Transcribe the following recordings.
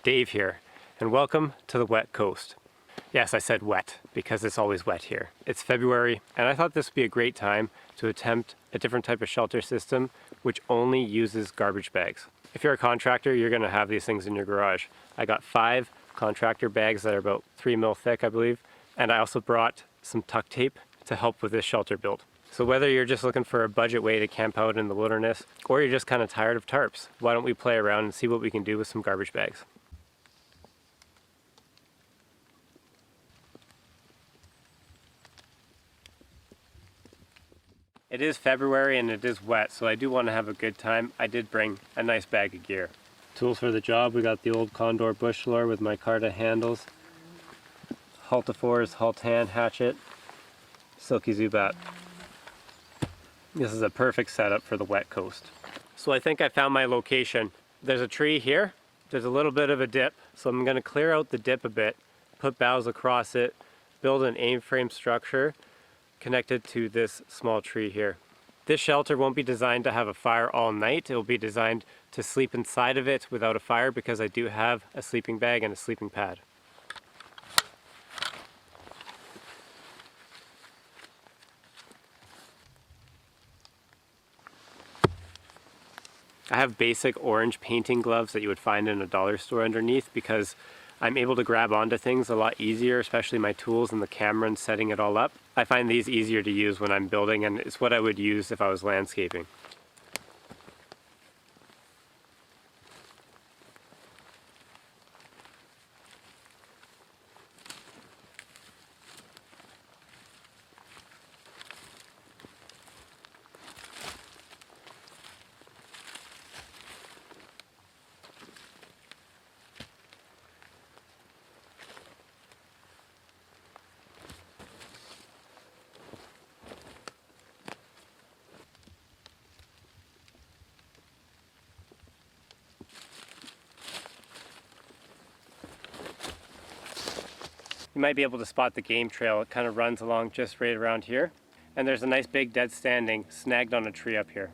Dave here, and welcome to the wet coast. Yes, I said wet because it's always wet here. It's February, and I thought this would be a great time to attempt a different type of shelter system which only uses garbage bags. If you're a contractor, you're going to have these things in your garage. I got 5 contractor bags that are about 3 mil thick, I believe, and I also brought some tuck tape to help with this shelter build. So whether you're just looking for a budget way to camp out in the wilderness, or you're just kind of tired of tarps, why don't we play around and see what we can do with some garbage bags. It is February and it is wet, so I do want to have a good time. I did bring a nice bag of gear. Tools for the job, we got the old Condor bush loader with micarta handles, Haltifors, Haltan hatchet, Silky Zubat. This is a perfect setup for the wet coast. So I think I found my location. There's a tree here, there's a little bit of a dip, so I'm going to clear out the dip a bit, put boughs across it, build an A-frame structure connected to this small tree here. This shelter won't be designed to have a fire all night. It will be designed to sleep inside of it without a fire because I do have a sleeping bag and a sleeping pad. I have basic orange painting gloves that you would find in a dollar store underneath because I'm able to grab onto things a lot easier, especially my tools and the camera and setting it all up. I find these easier to use when I'm building, and it's what I would use if I was landscaping. You might be able to spot the game trail. It kind of runs along just right around here. And there's a nice big dead standing snagged on a tree up here.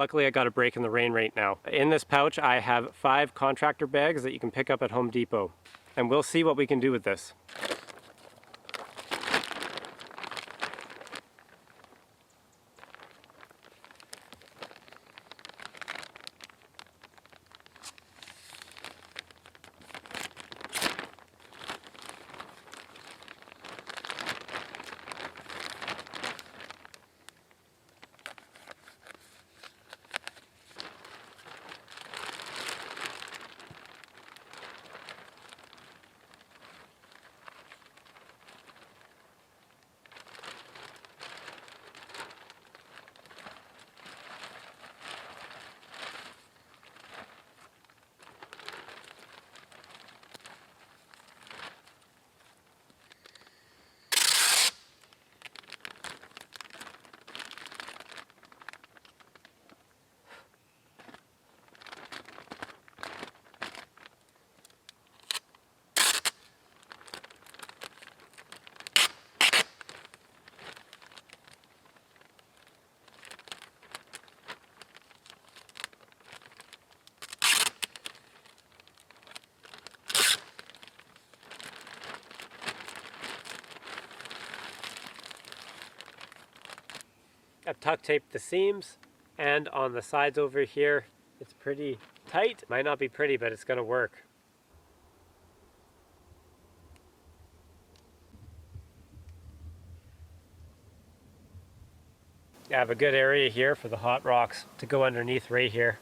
Luckily I got a break in the rain right now. In this pouch I have 5 contractor bags that you can pick up at Home Depot. And we'll see what we can do with this. I've tuck taped the seams, and on the sides over here it's pretty tight. Might not be pretty, but it's gonna work. I have a good area here for the hot rocks to go underneath right here.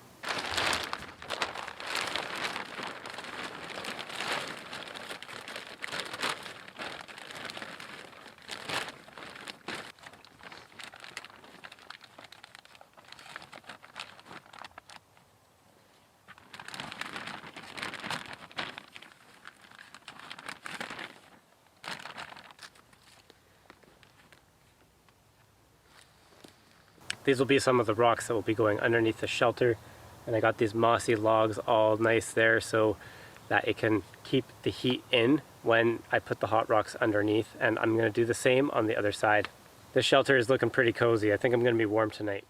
These will be some of the rocks that will be going underneath the shelter, and I got these mossy logs all nice there so that it can keep the heat in when I put the hot rocks underneath, and I'm going to do the same on the other side. This shelter is looking pretty cozy. I think I'm going to be warm tonight.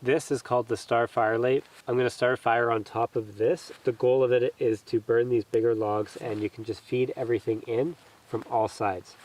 This is called the star firelight. I'm going to start a fire on top of this. The goal of it is to burn these bigger logs, and you can just feed everything in from all sides.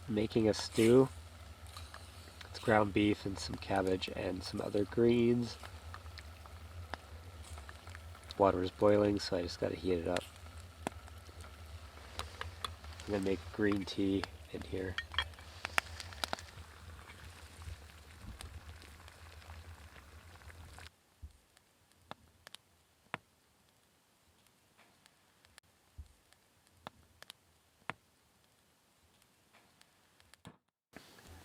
Making a stew. It's ground beef and some cabbage and some other greens. Water is boiling, so I just gotta heat it up. I'm gonna make green tea in here.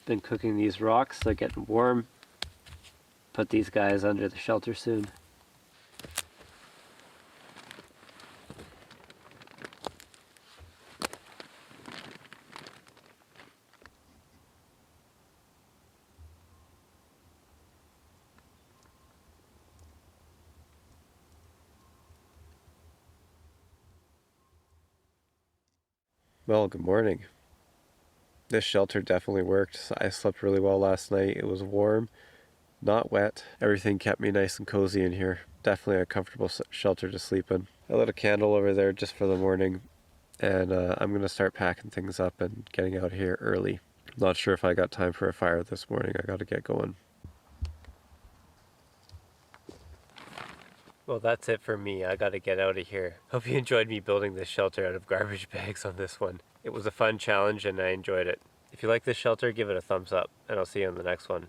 Been cooking these rocks, they're getting warm. Put these guys under the shelter soon. Well, good morning. This shelter definitely worked. I slept really well last night. It was warm, not wet. Everything kept me nice and cozy in here. Definitely a comfortable shelter to sleep in. I lit a candle over there just for the morning, and I'm gonna start packing things up and getting out of here early. Not sure if I got time for a fire this morning. I gotta get going. Well, that's it for me. I gotta get out of here. Hope you enjoyed me building this shelter out of garbage bags on this one. It was a fun challenge and I enjoyed it. If you like this shelter, give it a thumbs up, and I'll see you on the next one.